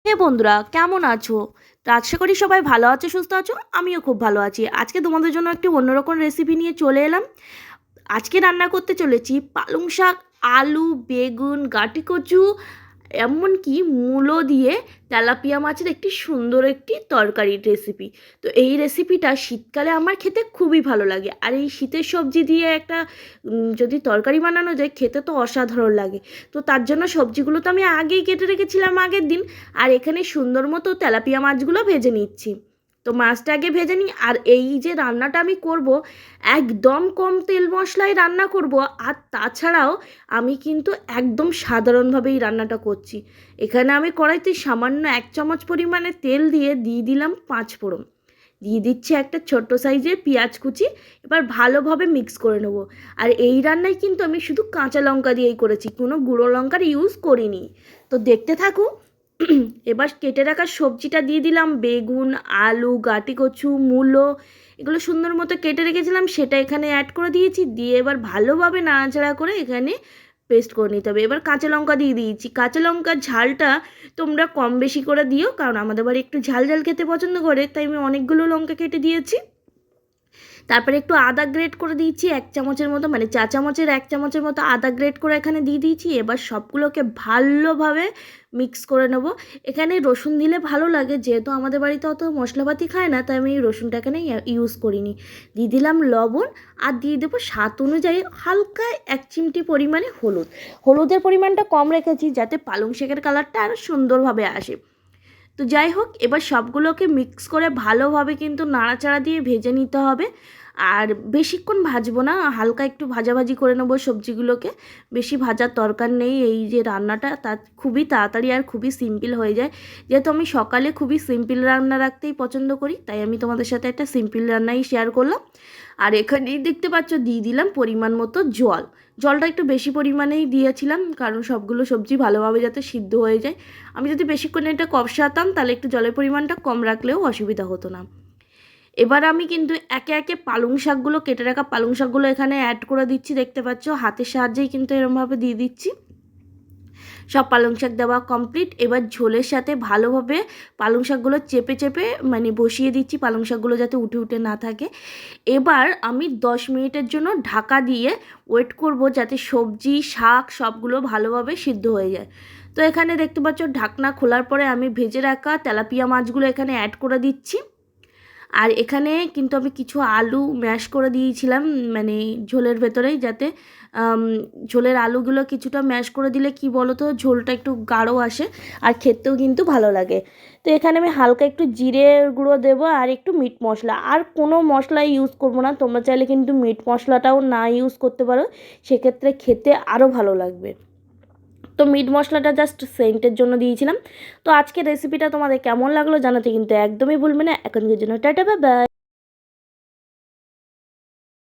হে বন্ধুরা, কেমন আছো? তো আশা করি সবাই ভালো আছো, সুস্থ আছো। আমিও খুব ভালো আছি। আজকে তোমাদের জন্য একটি অন্যরকম রেসিপি নিয়ে চলে এলাম। আজকে রান্না করতে চলেছি পালং শাক, আলু, বেগুন, গাঁটি কচু, এমনকি মূলো দিয়ে তেলাপিয়া মাছের একটি সুন্দর একটি তরকারির রেসিপি। তো এই রেসিপিটা শীতকালে আমার খেতে খুবই ভালো লাগে। আর এই শীতের সবজি দিয়ে একটা যদি তরকারি বানানো যায়, খেতে তো অসাধারণ লাগে। তো তার জন্য সবজিগুলো তো আমি আগেই কেটে রেখেছিলাম আগের দিন। আর এখানে সুন্দর মতো তেলাপিয়া মাছগুলো ভেজে নিচ্ছি। তো মাছটা আগে ভেজে নিই। আর এই যে রান্নাটা আমি করব, একদম কম তেল মশলায় রান্না করব। আর তাছাড়াও আমি কিন্তু একদম সাধারণভাবেই রান্নাটা করছি। এখানে আমি কড়াইতে সামান্য 1 চামচ পরিমাণে তেল দিয়ে দিলাম 5 ফোড়ন। দিয়ে দিচ্ছি একটা ছোট্ট সাইজের পেঁয়াজ কুচি। এবার ভালোভাবে মিক্স করে নেব। আর এই রান্নায় কিন্তু আমি শুধু কাঁচা লঙ্কা দিয়েই করেছি, কোনো গুঁড়ো লঙ্কার ইউজ করিনি। তো দেখতে থাকুন। এবার কেটে রাখা সবজিটা দিয়ে দিলাম, বেগুন, আলু, গাঁটি কচু, মূলো, এগুলো সুন্দর মতো কেটে রেখেছিলাম, সেটা এখানে অ্যাড করে দিয়েছি। দিয়ে এবার ভালোভাবে নাড়াচাড়া করে এখানে পেস্ট করে নিতে হবে। এবার কাঁচা লঙ্কা দিয়ে দিয়েছি। কাঁচা লঙ্কার ঝালটা তোমরা কম বেশি করে দিও, কারণ আমাদের বাড়ি একটু ঝাল ঝাল খেতে পছন্দ করে, তাই আমি অনেকগুলো লঙ্কা কেটে দিয়েছি। তারপরে একটু আদা গ্রেট করে দিয়েছি 1 চামচের মতো, মানে চা চামচের 1 চামচের মতো আদা গ্রেট করে এখানে দিয়ে দিয়েছি। এবার সবগুলোকে ভালোভাবে মিক্স করে নেব। এখানে রসুন দিলে ভালো লাগে, যেহেতু আমাদের বাড়িতে অত মশলাপাতি খায় না, তাই আমি রসুনটা এখানে ইউজ করিনি। দিয়ে দিলাম লবণ, আর দিয়ে দেবো স্বাদ অনুযায়ী হালকা 1 চিমটি পরিমাণে হলুদ। হলুদের পরিমাণটা কম রেখেছি যাতে পালং শাকের কালারটা আরও সুন্দরভাবে আসে। তো যাই হোক, এবার সবগুলোকে মিক্স করে ভালোভাবে কিন্তু নাড়াচাড়া দিয়ে ভেজে নিতে হবে। আর বেশিক্ষণ ভাজবো না, হালকা একটু ভাজাভাজি করে নেবো সবজিগুলোকে। বেশি ভাজার দরকার নেই। এই যে রান্নাটা তা খুবই তাড়াতাড়ি আর খুবই সিম্পল হয়ে যায়। যেহেতু আমি সকালে খুবই সিম্পল রান্না রাখতেই পছন্দ করি, তাই আমি তোমাদের সাথে একটা সিম্পল রান্নাই শেয়ার করলাম। আর এখানেই দেখতে পাচ্ছ দিয়ে দিলাম পরিমাণ মতো জল। জলটা একটু বেশি পরিমাণেই দিয়েছিলাম, কারণ সবগুলো সবজি ভালোভাবে যাতে সিদ্ধ হয়ে যায়। আমি যদি বেশিক্ষণ এটা কষাতাম, তাহলে একটু জলের পরিমাণটা কম রাখলেও অসুবিধা হতো না। এবার আমি কিন্তু একে একে পালং শাকগুলো, কেটে রাখা পালং শাকগুলো এখানে অ্যাড করে দিচ্ছি। দেখতে পাচ্ছ হাতের সাহায্যেই কিন্তু এরমভাবে দিয়ে দিচ্ছি। সব পালং শাক দেওয়া কমপ্লিট। এবার ঝোলের সাথে ভালোভাবে পালং শাকগুলো চেপে চেপে মানে বসিয়ে দিচ্ছি, পালং শাকগুলো যাতে উঠে উঠে না থাকে। এবার আমি 10 মিনিটের জন্য ঢাকা দিয়ে ওয়েট করব, যাতে সবজি শাক সবগুলো ভালোভাবে সিদ্ধ হয়ে যায়। তো এখানে দেখতে পাচ্ছ ঢাকনা খোলার পরে আমি ভেজে রাখা তেলাপিয়া মাছগুলো এখানে অ্যাড করে দিচ্ছি। আর এখানে কিন্তু আমি কিছু আলু ম্যাশ করে দিয়েছিলাম, মানে ঝোলের ভেতরেই, যাতে ঝোলের আলুগুলো কিছুটা ম্যাশ করে দিলে কি বলো তো, ঝোলটা একটু গাঢ় আসে আর খেতেও কিন্তু ভালো লাগে। তো এখানে আমি হালকা একটু জিরে গুঁড়ো দেবো আর একটু মিট মশলা, আর কোনো মশলা ইউজ করবো না। তোমরা চাইলে কিন্তু মিট মশলাটাও না ইউজ করতে পারো, সেক্ষেত্রে খেতে আরও ভালো লাগবে। তো মিট মশলাটা জাস্ট সেন্টের জন্য দিয়েছিলাম। তো আজকের রেসিপিটা তোমাদের কেমন লাগলো জানাতে কিন্তু একদমই ভুলবে না। এখনকার জন্য টাটা, বাই বাই।